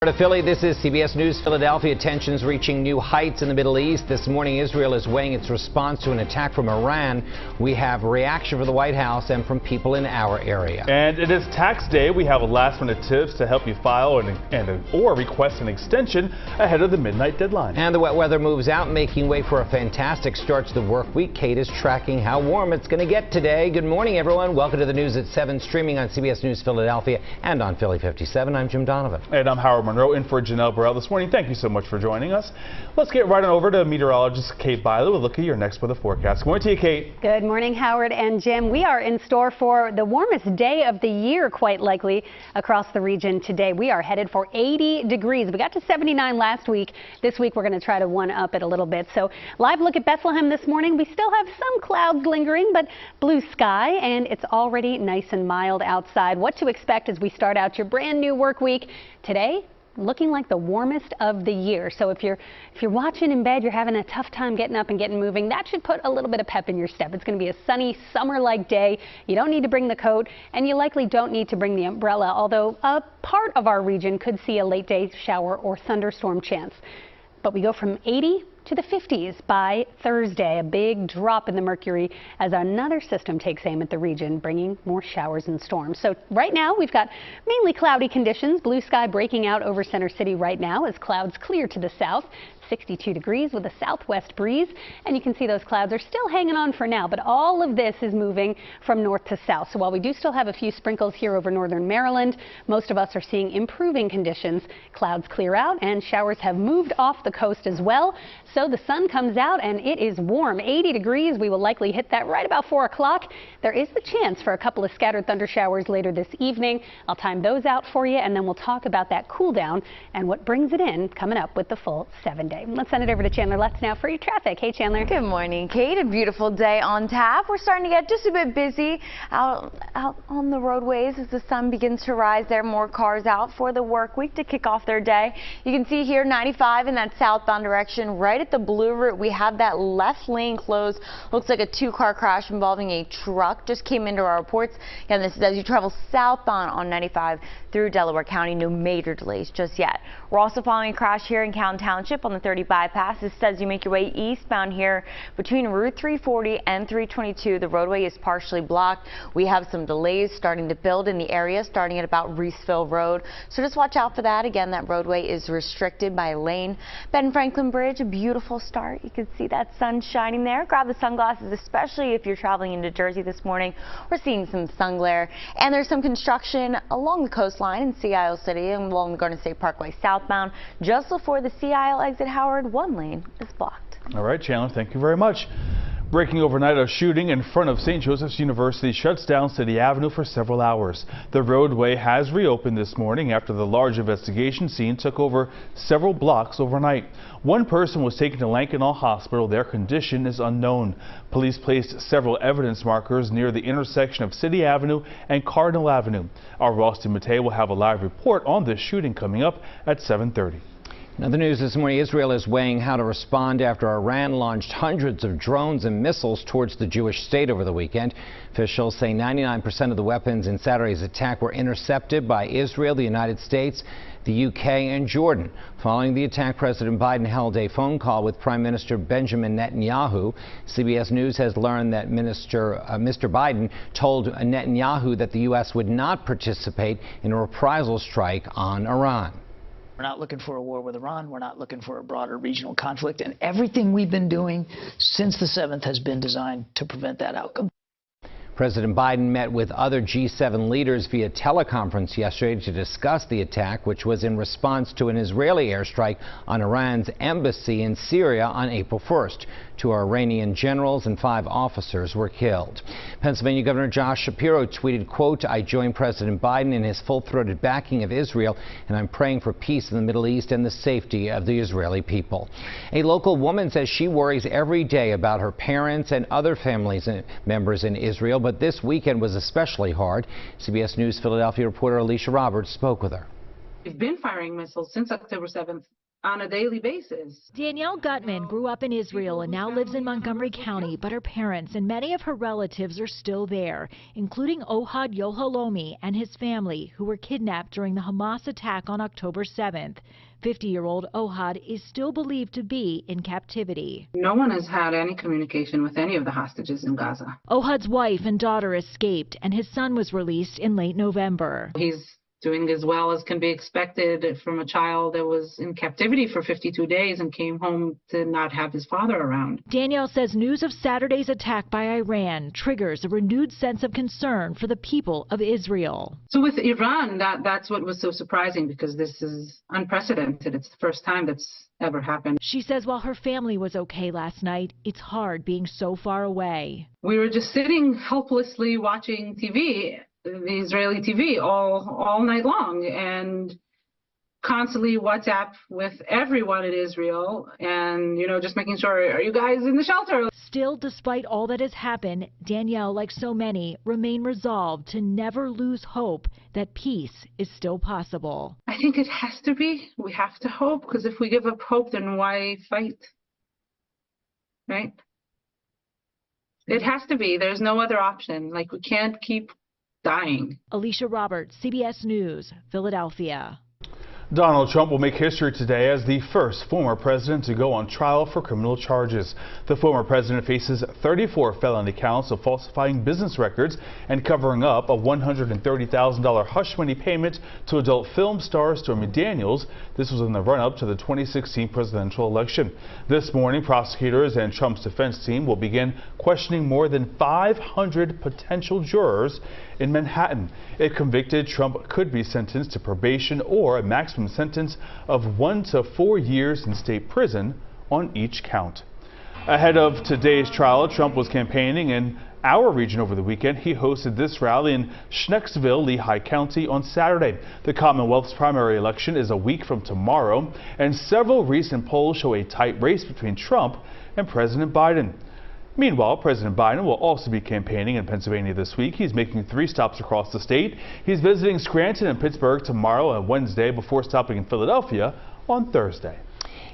To Philly, this is CBS News Philadelphia. Tensions reaching new heights in the Middle East. This morning, Israel is weighing its response to an attack from Iran. We have a reaction from the White House and from people in our area. And it is tax day. We have last-minute tips to help you file or request an extension ahead of the midnight deadline. And the wet weather moves out, making way for a fantastic start to the work week. Kate is tracking how warm it's going to get today. Good morning, everyone. Welcome to the news at 7, streaming on CBS News Philadelphia and on Philly 57. I'm Jim Donovan. And I'm Howard Monroe in for Janelle Burrell this morning. Thank you so much for joining us. Let's get right on over to meteorologist Kate Byler with a look at your next weather forecast. Good morning to you, Kate. Good morning, Howard and Jim. We are in store for the warmest day of the year, quite likely, across the region today. We are headed for 80 degrees. We got to 79 last week. This week, we're going to try to one-up it a little bit. So, live look at Bethlehem this morning. We still have some clouds lingering, but blue sky, and it's already nice and mild outside. What to expect as we start out your brand new work week today? Looking like the warmest of the year. So if you're watching in bed, you're having a tough time getting up and getting moving, that should put a little bit of pep in your step. It's going to be a sunny, summer-like day. You don't need to bring the coat, and you likely don't need to bring the umbrella, although a part of our region could see a late-day shower or thunderstorm chance. But we go from 80 to the 50s by Thursday, a big drop in the mercury as another system takes aim at the region, bringing more showers and storms. So right now we've got mainly cloudy conditions, blue sky breaking out over Center City right now as clouds clear to the south. 62 degrees with a southwest breeze, and you can see those clouds are still hanging on for now, but all of this is moving from north to south. So while we do still have a few sprinkles here over northern Maryland, most of us are seeing improving conditions. Clouds clear out and showers have moved off the coast as well. So the sun comes out and it is warm, 80 degrees. We will likely hit that right about 4 o'clock. There is the chance for a couple of scattered thunder showers later this evening. I'll time those out for you, and then we'll talk about that cool down and what brings it in coming up with the full 7-day. Let's send it over to Chandler Lutz now for your traffic. Hey, Chandler. Good morning, Kate. A beautiful day on tap. We're starting to get just a bit busy out on the roadways as the sun begins to rise. There are more cars out for the work week to kick off their day. You can see here 95 in that southbound direction. Right at the blue route, we have that left lane closed. Looks like a 2-car crash involving a truck just came into our reports. Again, this is as you travel southbound on 95 through Delaware County. No major delays just yet. We're also following a crash here in Cowan Township on the 30 bypass. This says you make your way eastbound here between Route 340 and 322. The roadway is partially blocked. We have some delays starting to build in the area, starting at about Reeseville Road. So just watch out for that. Again, that roadway is restricted by a lane. Ben Franklin Bridge, a beautiful start. You can see that sun shining there. Grab the sunglasses, especially if you're traveling into Jersey this morning. We're seeing some sun glare, and there's some construction along the coastline in Sea Isle City and along the Garden State Parkway southbound. Just before the Sea Isle exit, Howard, one lane is blocked. All right, Chandler, thank you very much. Breaking overnight, a shooting in front of St. Joseph's University shuts down City Avenue for several hours. The roadway has reopened this morning after the large investigation scene took over several blocks overnight. One person was taken to Lankenau Hospital. Their condition is unknown. Police placed several evidence markers near the intersection of City Avenue and Cardinal Avenue. Our Ross DeMattei will have a live report on this shooting coming up at 7:30. Now, the news this morning, Israel is weighing how to respond after Iran launched hundreds of drones and missiles towards the Jewish state over the weekend. Officials say 99% of the weapons in Saturday's attack were intercepted by Israel, the United States, the UK and Jordan. Following the attack, President Biden held a phone call with Prime Minister Benjamin Netanyahu. CBS News has learned that Mr. Biden told Netanyahu that the U.S. would not participate in a reprisal strike on Iran. We're not looking for a war with Iran. We're not looking for a broader regional conflict. And everything we've been doing since the 7th has been designed to prevent that outcome. President Biden met with other G7 leaders via teleconference yesterday to discuss the attack, which was in response to an Israeli airstrike on Iran's embassy in Syria on April 1st. 2 Iranian generals and 5 officers were killed. Pennsylvania Governor Josh Shapiro tweeted, quote, "I join President Biden in his full-throated backing of Israel, and I'm praying for peace in the Middle East and the safety of the Israeli people." A local woman says she worries every day about her parents and other family members in Israel, but this weekend was especially hard. CBS News Philadelphia reporter Alicia Roberts spoke with her. We've been firing missiles since October 7th on a daily basis. Danielle Gutman grew up in Israel and now lives in Montgomery County, but her parents and many of her relatives are still there, including Ohad Yohalomi and his family, who were kidnapped during the Hamas attack on October 7th. 50-year-old Ohad is still believed to be in captivity. No one has had any communication with any of the hostages in Gaza. Ohad's wife and daughter escaped, and his son was released in late November. He's doing as well as can be expected from a child that was in captivity for 52 days and came home to not have his father around. Danielle says news of Saturday's attack by Iran triggers a renewed sense of concern for the people of Israel. So with Iran, that's what was so surprising, because this is unprecedented. It's the first time that's ever happened. She says while her family was okay last night, it's hard being so far away. We were just sitting helplessly watching TV, the Israeli TV, all night long, and constantly WhatsApp with everyone in Israel, and just making sure, are you guys in the shelter? Still, despite all that has happened, Danielle, like so many, remain resolved to never lose hope that peace is still possible. I think it has to be. We have to hope, because if we give up hope, then why fight? Right? It has to be. There's no other option. Like, we can't keep dying. Alicia Roberts, CBS News, Philadelphia. Donald Trump will make history today as the first former president to go on trial for criminal charges. The former president faces 34 felony counts of falsifying business records and covering up a $130,000 hush money payment to adult film star Stormy Daniels. This was in the run-up to the 2016 presidential election. This morning, prosecutors and Trump's defense team will begin questioning more than 500 potential jurors in Manhattan. If convicted, Trump could be sentenced to probation or a maximum sentence of 1 to 4 years in state prison on each count. Ahead of today's trial, Trump was campaigning in our region over the weekend. He hosted this rally in Schnecksville, Lehigh County on Saturday. The Commonwealth's primary election is a week from tomorrow, and several recent polls show a tight race between Trump and President Biden. Meanwhile, President Biden will also be campaigning in Pennsylvania this week. He's making 3 stops across the state. He's visiting Scranton and Pittsburgh tomorrow and Wednesday before stopping in Philadelphia on Thursday.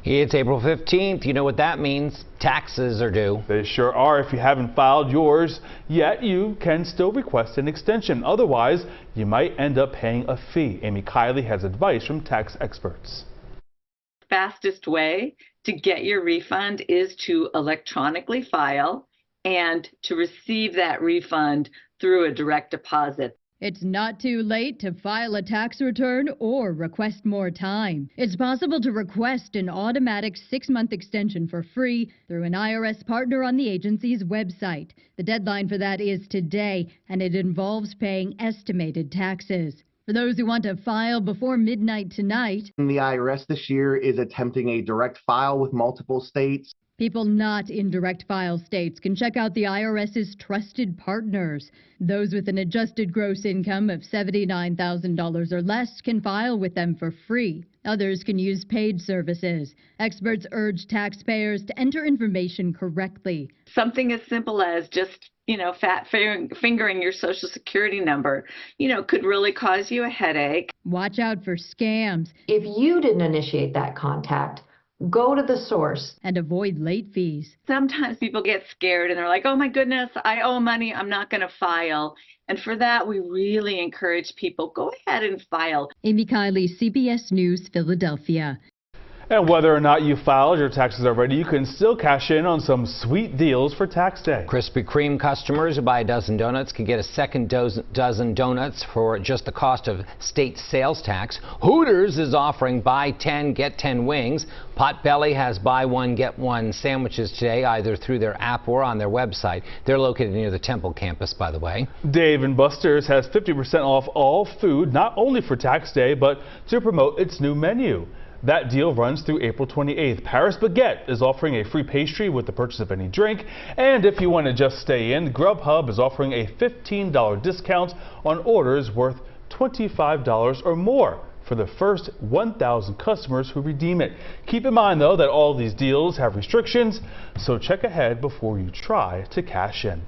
It's April 15th. You know what that means. Taxes are due. They sure are. If you haven't filed yours yet, you can still request an extension. Otherwise, you might end up paying a fee. Amy Kiley has advice from tax experts. Fastest way to get your refund is to electronically file and to receive that refund through a direct deposit. It's not too late to file a tax return or request more time. It's possible to request an automatic 6-month extension for free through an IRS partner on the agency's website. The deadline for that is today, and it involves paying estimated taxes. For those who want to file before midnight tonight, the IRS this year is attempting a direct file with multiple states. People not in direct file states can check out the IRS's trusted partners. Those with an adjusted gross income of $79,000 or less can file with them for free. Others can use paid services. Experts urge taxpayers to enter information correctly. Something as simple as just, fat fingering your social security number, could really cause you a headache. Watch out for scams. If you didn't initiate that contact, go to the source. And avoid late fees. Sometimes people get scared and they're like, oh my goodness, I owe money, I'm not going to file. And for that, we really encourage people, go ahead and file. Amy Kiley, CBS News, Philadelphia. And whether or not you filed your taxes already, you can still cash in on some sweet deals for tax day. Krispy Kreme customers who buy a dozen donuts can get a second dozen donuts for just the cost of state sales tax. Hooters is offering buy 10, get 10 wings. Potbelly has buy one, get one sandwiches today, either through their app or on their website. They're located near the Temple campus, by the way. Dave & Buster's has 50% off all food, not only for tax day, but to promote its new menu. That deal runs through April 28th. Paris Baguette is offering a free pastry with the purchase of any drink. And if you want to just stay in, Grubhub is offering a $15 discount on orders worth $25 or more for the first 1,000 customers who redeem it. Keep in mind, though, that all these deals have restrictions, so check ahead before you try to cash in.